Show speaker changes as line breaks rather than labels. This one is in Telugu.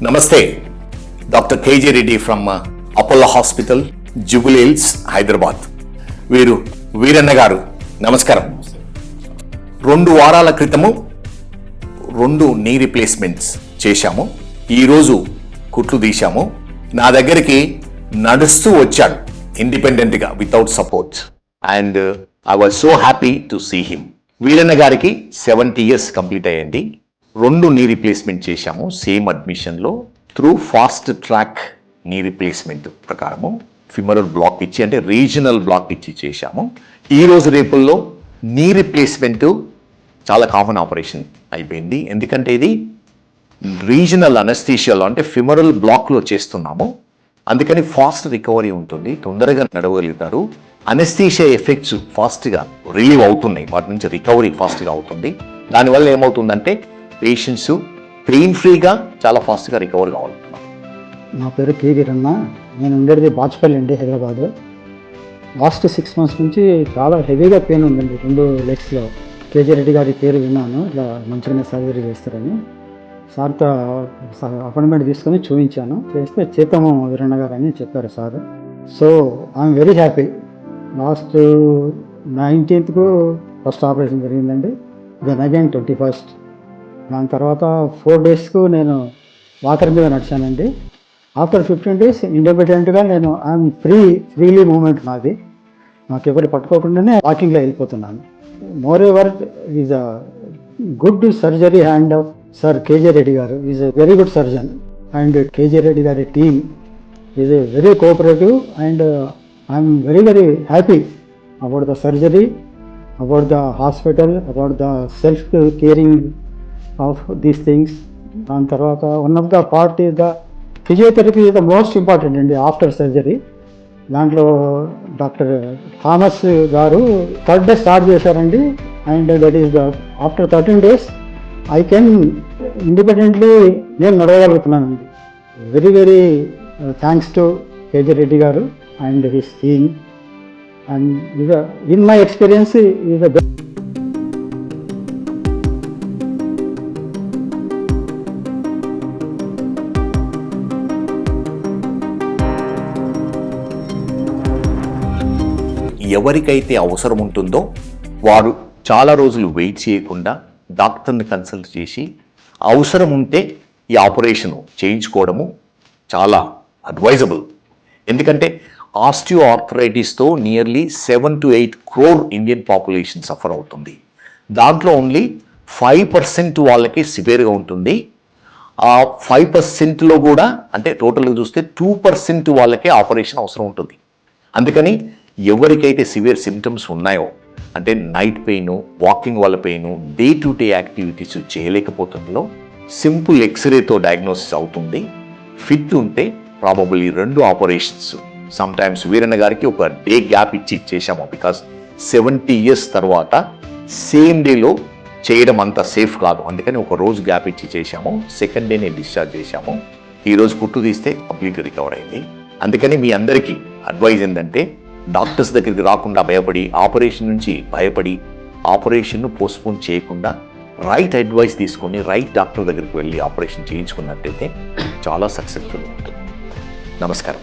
Namaste, Dr. KJ Reddy from Apollo Hospital, Jubilee Hills, Hyderabad. వీరు వీరన్న గారు నమస్కారం. 2 వారాల క్రితము 2 నీ రీప్లేస్మెంట్స్ చేశాము. ఈరోజు కుట్లు తీశాము. నా దగ్గరికి నడుస్తూ వచ్చాడు ఇండిపెండెంట్గా without support and I was so happy to see him. Veeranna గారికి 70 years కంప్లీట్ అయ్యింది. 2 నీ రీప్లేస్మెంట్ చేశాము సేమ్ అడ్మిషన్లో through fast track knee replacement ప్రకారము ఫిమరల్ బ్లాక్ ఇచ్చి అంటే రీజనల్ బ్లాక్ ఇచ్చి చేశాము. ఈరోజు రేపుల్లో నీ రీప్లేస్మెంట్ చాలా కామన్ ఆపరేషన్ అయిపోయింది. ఎందుకంటే ఇది రీజనల్ అనస్థీషియాలో అంటే ఫిమరల్ బ్లాక్లో చేస్తున్నాము. అందుకని ఫాస్ట్ రికవరీ ఉంటుంది, తొందరగా నడవగలుగుతారు. అనస్థీషియా ఎఫెక్ట్స్ ఫాస్ట్గా రిలీవ్ అవుతున్నాయి, వాటి నుంచి రికవరీ ఫాస్ట్గా అవుతుంది. దానివల్ల ఏమవుతుందంటే పేషెంట్స్ పెయిన్ ఫ్రీగా చాలా ఫాస్ట్గా రికవర్ కావాలనుకున్నాను.
నా పేరు కే వీరన్న. నేను ఉండేది బాచ్పల్లి అండి, హైదరాబాద్. లాస్ట్ 6 months నుంచి చాలా హెవీగా పెయిన్ ఉందండి 2 legsలో. కేజీ రెడ్డి గారి పేరు విన్నాను, ఇలా మంచిగానే సర్జరీ చేస్తారని. సార్తో అపాయింట్మెంట్ తీసుకొని చూపించాను. చేస్తే చేతము వీరన్న గారు అని చెప్పారు sir. So I'm very happy. Last 19th first operation జరిగిందండి, దెన్ అగైన్ 21st. దాని తర్వాత 4 days నేను వాకర్ మీద నడిచానండి. ఆఫ్టర్ 15 days ఇండిపెండెంట్గా నేను ఐఎమ్ ఫ్రీలీ మూమెంట్ నాది. నాకు ఎవరు పట్టుకోకుండానే వాకింగ్లో వెళ్ళిపోతున్నాను. Moreover is a good surgery hand of sir KG Reddy గారు. Is a very good surgeon and KG Reddy గారి team is a very cooperative and I'm very happy about the surgery, about the hospital, about the self caring of these things. దాని తర్వాత one of the part is the physiotherapy is the most important అండి ఆఫ్టర్ సర్జరీ. దాంట్లో డాక్టర్ థామస్ గారు 3rd day స్టార్ట్ చేశారండి. And that is the after 13 days I can independently నేను నడవగలుగుతున్నానండి. Very thanks to KG Reddy గారు and his team. And in my experience is the
ఎవరికైతే అవసరం ఉంటుందో వారు చాలా రోజులు వెయిట్ చేయకుండా డాక్టర్ని కన్సల్ట్ చేసి అవసరం ఉంటే ఈ ఆపరేషన్ చేయించుకోవడము చాలా అడ్వైజబుల్. ఎందుకంటే ఆస్టియో ఆర్థరైటిస్తో nearly 7 to 8 crore Indian population suffer అవుతుంది. దాంట్లో ఓన్లీ 5% వాళ్ళకి సివియర్గా ఉంటుంది. ఆ 5%లో కూడా అంటే టోటల్గా చూస్తే 2% వాళ్ళకే ఆపరేషన్ అవసరం ఉంటుంది. అందుకని ఎవరికైతే సివియర్ సిమ్టమ్స్ ఉన్నాయో అంటే నైట్ పెయిన్, వాకింగ్ వల్ల pain, day to day activities చేయలేకపోతుందో సింపుల్ ఎక్స్రేతో డయాగ్నోసిస్ అవుతుంది. ఫిట్ ఉంటే probably 2 operations sometimes Veeranna గారికి ఒక డే గ్యాప్ ఇచ్చి చేశాము. బికాస్ 70 years తర్వాత సేమ్ డేలో చేయడం అంత సేఫ్ కాదు, అందుకని ఒక రోజు గ్యాప్ ఇచ్చి చేశాము. 2nd day డిశ్చార్జ్ చేశాము. ఈరోజు కుట్టు తీస్తే కంప్లీట్గా రికవర్ అయింది. అందుకని మీ అందరికీ అడ్వైజ్ ఏంటంటే డాక్టర్స్ దగ్గరికి రాకుండా భయపడి ఆపరేషన్ నుంచి భయపడి ఆపరేషన్ను పోస్ట్పోన్ చేయకుండా రైట్ అడ్వైస్ తీసుకొని రైట్ డాక్టర్ దగ్గరికి వెళ్ళి ఆపరేషన్ చేయించుకున్నట్టయితే చాలా సక్సెస్ఫుల్ ఉంటుంది. నమస్కారం.